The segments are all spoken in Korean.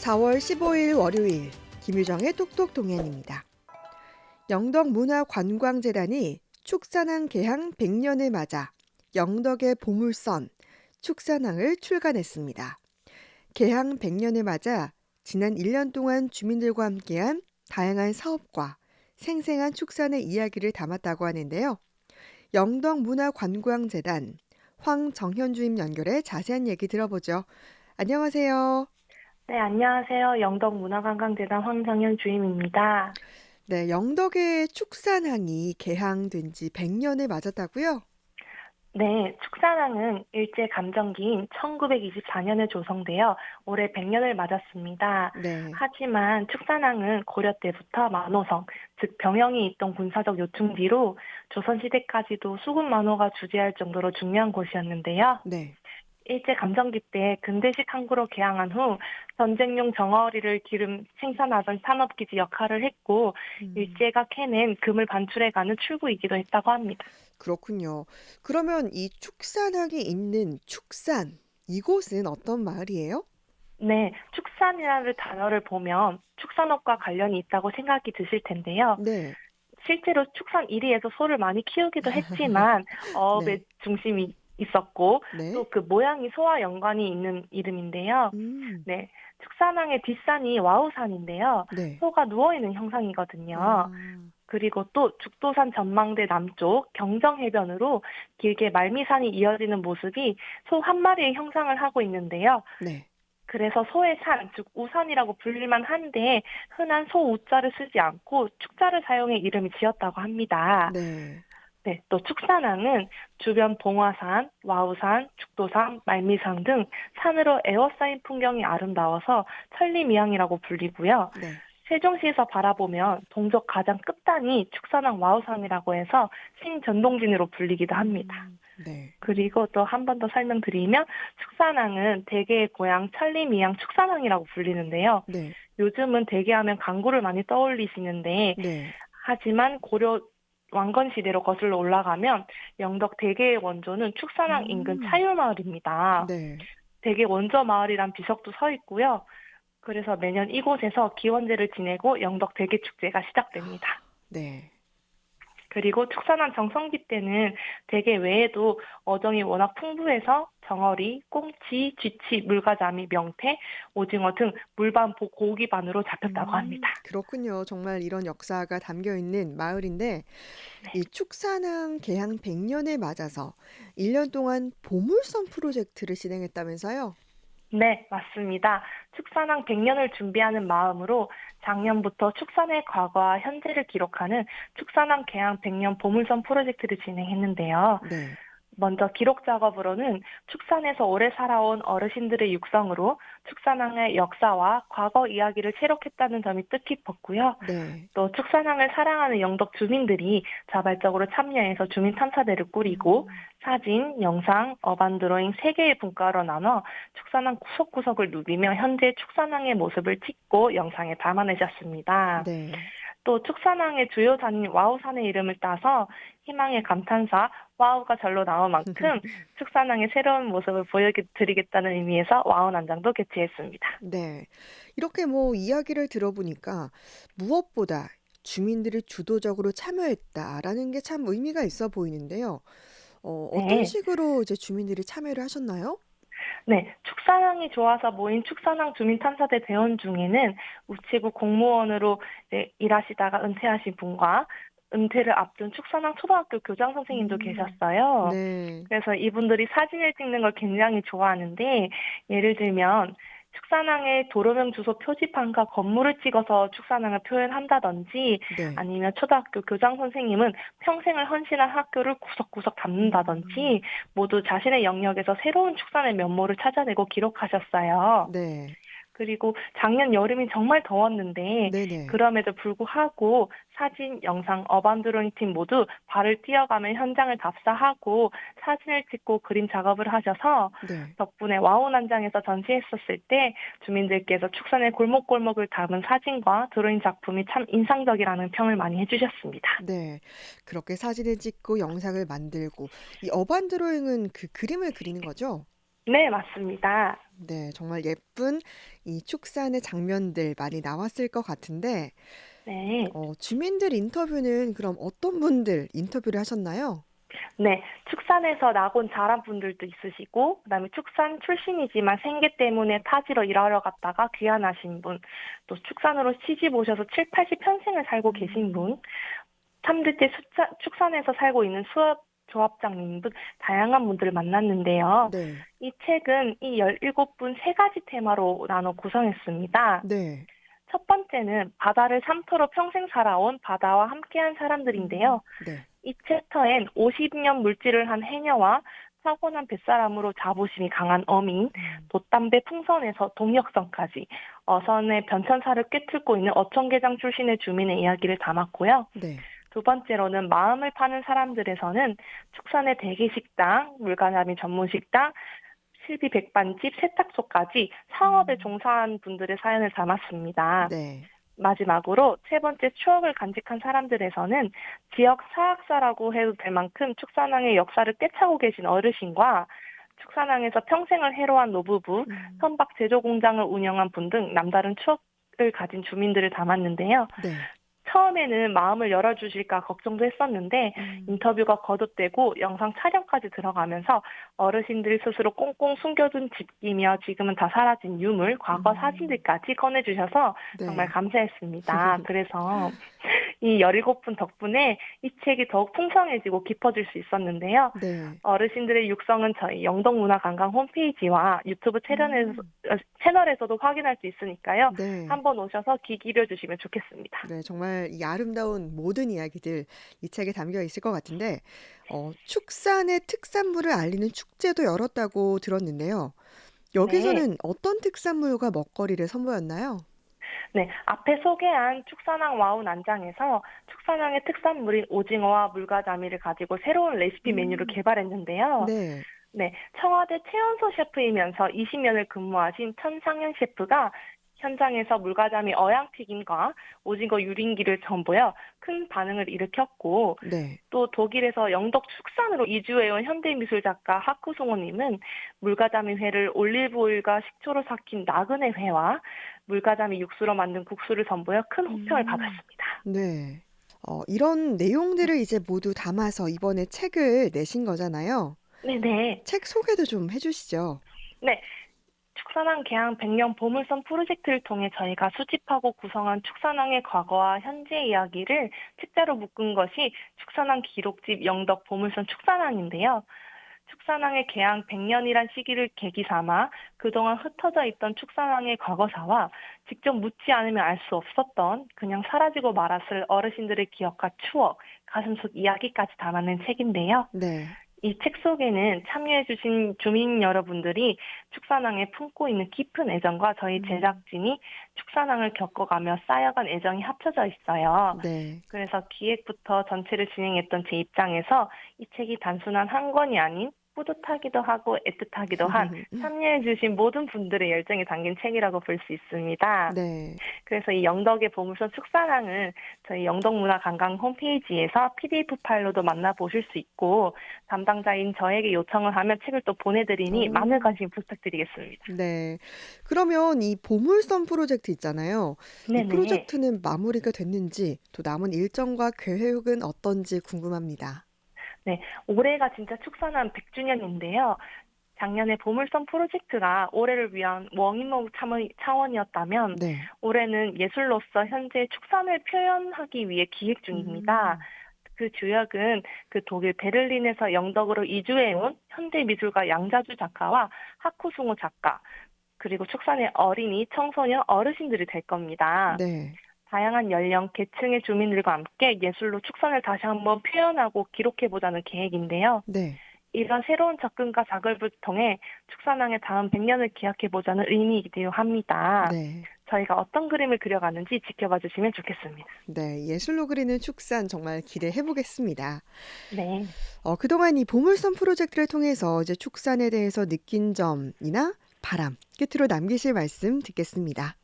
4월 15일 월요일 김유정의 똑똑 동행입니다. 영덕문화관광재단이 축산항 개항 100년을 맞아 영덕의 보물선 축산항을 출간했습니다. 개항 100년을 맞아 지난 1년 동안 주민들과 함께한 다양한 사업과 생생한 축산의 이야기를 담았다고 하는데요. 영덕문화관광재단 황정현 주임 연결해 자세한 얘기 들어보죠. 안녕하세요. 네, 안녕하세요. 영덕문화관광재단 황정현 주임입니다. 네, 영덕의 축산항이 개항된 지 100년을 맞았다고요? 네, 축산항은 일제감정기인 1924년에 조성되어 올해 100년을 맞았습니다. 네. 하지만 축산항은 고려 때부터 만호성, 즉 병영이 있던 군사적 요충지로 조선시대까지도 수군 만호가 주재할 정도로 중요한 곳이었는데요. 네. 일제감정기 때 근대식 항구로 개항한 후 전쟁용 정어리를 기름 생산하던 산업기지 역할을 했고 음, 일제가 캐낸 금을 반출해가는 출구이기도 했다고 합니다. 그렇군요. 그러면 이 축산항이 있는 축산, 이곳은 어떤 마을이에요? 네, 축산이라는 단어를 보면 축산업과 관련이 있다고 생각이 드실 텐데요. 네. 실제로 축산 1위에서 소를 많이 키우기도 했지만 네. 어업의 중심이 있었고 또 네. 그 모양이 소와 연관이 있는 이름인데요. 음, 네, 축산항의 뒷산이 와우산인데요. 네. 소가 누워있는 형상이거든요. 아, 그리고 또 죽도산 전망대 남쪽 경정해변으로 길게 말미산이 이어지는 모습이 소 한 마리의 형상을 하고 있는데요. 네. 그래서 소의 산, 즉 우산이라고 불릴만 한데 흔한 소 우자를 쓰지 않고 축자를 사용해 이름이 지었다고 합니다. 네. 네, 또 축산항은 주변 봉화산, 와우산, 죽도산, 말미산 등 산으로 에워싸인 풍경이 아름다워서 천리미항이라고 불리고요. 네. 세종시에서 바라보면 동쪽 가장 끝단이 축산항 와우산이라고 해서 신전동진으로 불리기도 합니다. 네. 그리고 또 한 번 더 설명드리면 축산항은 대게의 고향 천리미양 축산항이라고 불리는데요. 네. 요즘은 대게 하면 강구를 많이 떠올리시는데 네. 하지만 고려 왕건 시대로 거슬러 올라가면 영덕 대게의 원조는 축산항 인근 음, 차율마을입니다. 네. 대게 원조 마을이란 비석도 서 있고요. 그래서 매년 이곳에서 기원제를 지내고 영덕 대게 축제가 시작됩니다. 네. 그리고 축산한 정성기 때는 대게 외에도 어종이 워낙 풍부해서 정어리, 꽁치, 쥐치, 물가자미, 명태, 오징어 등 물반, 고기반으로 잡혔다고 합니다. 그렇군요. 정말 이런 역사가 담겨 있는 마을인데, 이 축산항 개항 100년을 맞아서 1년 동안 보물선 프로젝트를 진행했다면서요? 네, 맞습니다. 축산항 100년을 준비하는 마음으로 작년부터 축산의 과거와 현재를 기록하는 축산항 개항 100년 보물선 프로젝트를 진행했는데요. 네. 먼저 기록 작업으로는 축산에서 오래 살아온 어르신들의 육성으로 축산항의 역사와 과거 이야기를 체록했다는 점이 뜻깊었고요. 네. 또 축산항을 사랑하는 영덕 주민들이 자발적으로 참여해서 주민 탐사대를 꾸리고 음. 사진, 영상, 어반 드로잉 3개의 분과로 나눠 축산항 구석구석을 누비며 현재 축산항의 모습을 찍고 영상에 담아내셨습니다. 네. 또 축산항의 주요 산인 와우산의 이름을 따서 희망의 감탄사 와우가 절로 나온 만큼 축산항의 새로운 모습을 보여드리겠다는 의미에서 와우 난장도 개최했습니다. 네. 이렇게 뭐 이야기를 들어보니까 무엇보다 주민들이 주도적으로 참여했다라는 게 참 의미가 있어 보이는데요. 어떤 네. 식으로 이제 주민들이 참여를 하셨나요? 네, 축산항이 좋아서 모인 축산항 주민탐사대 대원 중에는 우체국 공무원으로 이제 일하시다가 은퇴하신 분과 은퇴를 앞둔 축산항 초등학교 교장 선생님도 음. 계셨어요. 네. 그래서 이분들이 사진을 찍는 걸 굉장히 좋아하는데 예를 들면 축산항의 도로명 주소 표지판과 건물을 찍어서 축산항을 표현한다든지 네. 아니면 초등학교 교장 선생님은 평생을 헌신한 학교를 구석구석 음. 담는다든지 모두 자신의 영역에서 새로운 축산의 면모를 찾아내고 기록하셨어요. 네. 그리고 작년 여름이 정말 더웠는데 네네. 그럼에도 불구하고 사진, 영상, 어반드로잉 팀 모두 발을 뛰어가며 현장을 답사하고 사진을 찍고 그림 작업을 하셔서 네. 덕분에 와우 난장에서 전시했었을 때 주민들께서 축산의 골목골목을 담은 사진과 드로잉 작품이 참 인상적이라는 평을 많이 해주셨습니다. 네. 그렇게 사진을 찍고 영상을 만들고 이 어반 드로잉은 그 그림을 그리는 거죠? 네, 맞습니다. 네, 정말 예쁜 이 축산의 장면들 많이 나왔을 것 같은데 네. 주민들 인터뷰는 그럼 어떤 분들 인터뷰를 하셨나요? 네, 축산에서 낙온 자란 분들도 있으시고, 그다음에 축산 출신이지만 생계 때문에 타지로 일하러 갔다가 귀환하신 분, 또 축산으로 시집 오셔서 7, 80평생을 살고 계신 분, 음. 3대째 축산에서 살고 있는 수업 조합장님 등 다양한 분들을 만났는데요. 네. 이 책은 이 17분 세 가지 테마로 나눠 구성했습니다. 네. 첫 번째는 바다를 삼터로 평생 살아온 바다와 함께한 사람들인데요. 네. 이 챕터엔 50년 물질을 한 해녀와 타고난 뱃사람으로 자부심이 강한 어민, 음. 돛담배 풍선에서 동력성까지 어선의 변천사를 꿰뚫고 있는 어촌계장 출신의 주민의 이야기를 담았고요. 네. 두 번째로는 마음을 파는 사람들에서는 축산의 대게식당, 물가자미 전문식당, 실비 백반집, 세탁소까지 상업에 음. 종사한 분들의 사연을 담았습니다. 네. 마지막으로 세 번째 추억을 간직한 사람들에서는 지역 사학사라고 해도 될 만큼 축산항의 역사를 꿰차고 계신 어르신과 축산항에서 평생을 해로한 노부부, 음. 선박 제조 공장을 운영한 분 등 남다른 추억을 가진 주민들을 담았는데요. 네. 처음에는 마음을 열어주실까 걱정도 했었는데 음. 인터뷰가 거듭되고 영상 촬영까지 들어가면서 어르신들 스스로 꽁꽁 숨겨둔 집기며 지금은 다 사라진 유물, 과거 음. 사진들까지 꺼내주셔서 정말 네. 감사했습니다. 그래서 이 17분 덕분에 이 책이 더욱 풍성해지고 깊어질 수 있었는데요. 네. 어르신들의 육성은 저희 영덕문화관광 홈페이지와 유튜브 음. 채널에서도 확인할 수 있으니까요. 네. 한번 오셔서 귀 기울여 주시면 좋겠습니다. 네. 정말 이 아름다운 모든 이야기들 이 책에 담겨 있을 것 같은데 축산의 특산물을 알리는 축제도 열었다고 들었는데요. 네. 여기서는 어떤 특산물과 먹거리를 선보였나요? 네, 앞에 소개한 축산항 와우 난장에서 축산항의 특산물인 오징어와 물가자미를 가지고 새로운 레시피 메뉴를 음. 개발했는데요. 네. 네, 청와대 최연소 셰프이면서 20년을 근무하신 천상현 셰프가 현장에서 물가자미 어양튀김과 오징어 유린기를 전보여 큰 반응을 일으켰고, 네. 또 독일에서 영덕 축산으로 이주해온 현대미술 작가 하쿠송호님은 물가자미 회를 올리브 오일과 식초로 삭힌 나그네 회와 물가자미 육수로 만든 국수를 선보여 큰 호평을 음. 받았습니다. 네. 이런 내용들을 이제 모두 담아서 이번에 책을 내신 거잖아요. 네네. 책 소개도 좀 해 주시죠. 네. 축산항 개항 100년 보물섬 프로젝트를 통해 저희가 수집하고 구성한 축산항의 과거와 현재 이야기를 책자로 묶은 것이 축산항 기록집 영덕 보물섬 축산항인데요. 축산항의 개항 100년이란 시기를 계기 삼아 그동안 흩어져 있던 축산항의 과거사와 직접 묻지 않으면 알 수 없었던 그냥 사라지고 말았을 어르신들의 기억과 추억, 가슴속 이야기까지 담아낸 책인데요. 네. 이 책 속에는 참여해주신 주민 여러분들이 축산항에 품고 있는 깊은 애정과 저희 음. 제작진이 축산항을 겪어가며 쌓여간 애정이 합쳐져 있어요. 네. 그래서 기획부터 전체를 진행했던 제 입장에서 이 책이 단순한 한 권이 아닌 뿌듯하기도 하고 애틋하기도 한 참여해주신 모든 분들의 열정이 담긴 책이라고 볼 수 있습니다. 네. 그래서 이 영덕의 보물선 축산항은 저희 영덕문화관광 홈페이지에서 PDF 파일로도 만나보실 수 있고 담당자인 저에게 요청을 하면 책을 또 보내드리니 많은 오. 관심 부탁드리겠습니다. 네. 그러면 이 보물섬 프로젝트 있잖아요. 이 네네. 프로젝트는 마무리가 됐는지 또 남은 일정과 계획은 어떤지 궁금합니다. 네, 올해가 진짜 축산한 100주년인데요. 작년에 보물섬 프로젝트가 올해를 위한 워밍업 차원이었다면 네. 올해는 예술로서 현재 축산을 표현하기 위해 기획 중입니다. 음. 그 주역은 그 독일 베를린에서 영덕으로 이주해온 현대미술가 양자주 작가와 하쿠승호 작가, 그리고 축산의 어린이, 청소년, 어르신들이 될 겁니다. 네. 다양한 연령, 계층의 주민들과 함께 예술로 축산을 다시 한번 표현하고 기록해보자는 계획인데요. 네. 이런 새로운 접근과 작업을 통해 축산항의 다음 100년을 기약해보자는 의미이기도 합니다. 네. 저희가 어떤 그림을 그려가는지 지켜봐 주시면 좋겠습니다. 네. 예술로 그리는 축산 정말 기대해 보겠습니다. 네. 그동안 이 보물섬 프로젝트를 통해서 이제 축산에 대해서 느낀 점이나 바람, 끝으로 남기실 말씀 듣겠습니다.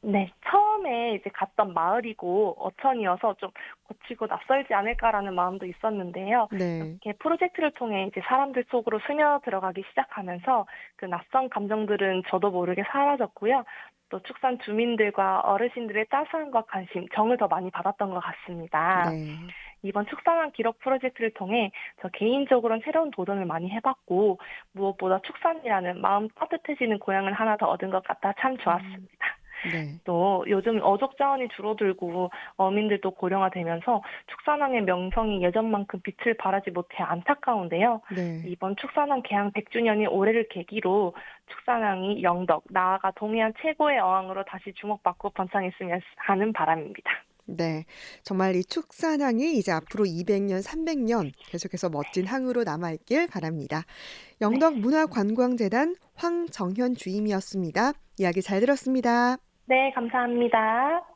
네, 처음 처음에 이제 갔던 마을이고 어천이어서 좀 거치고 낯설지 않을까라는 마음도 있었는데요. 네. 이렇게 프로젝트를 통해 이제 사람들 속으로 스며들어가기 시작하면서 그 낯선 감정들은 저도 모르게 사라졌고요. 또 축산 주민들과 어르신들의 따스함과 관심, 정을 더 많이 받았던 것 같습니다. 네. 이번 축산한 기록 프로젝트를 통해 저 개인적으로는 새로운 도전을 많이 해봤고 무엇보다 축산이라는 마음 따뜻해지는 고향을 하나 더 얻은 것 같아 참 음. 좋았습니다. 네. 또 요즘 어족 자원이 줄어들고 어민들도 고령화되면서 축산항의 명성이 예전만큼 빛을 발하지 못해 안타까운데요. 네. 이번 축산항 개항 100주년이 올해를 계기로 축산항이 영덕, 나아가 동해안 최고의 어항으로 다시 주목받고 번창했으면 하는 바람입니다. 네. 정말 이 축산항이 이제 앞으로 200년, 300년 계속해서 멋진 항으로 남아 있길 바랍니다. 네. 영덕문화관광재단 황정현 주임이었습니다. 이야기 잘 들었습니다. 네, 감사합니다.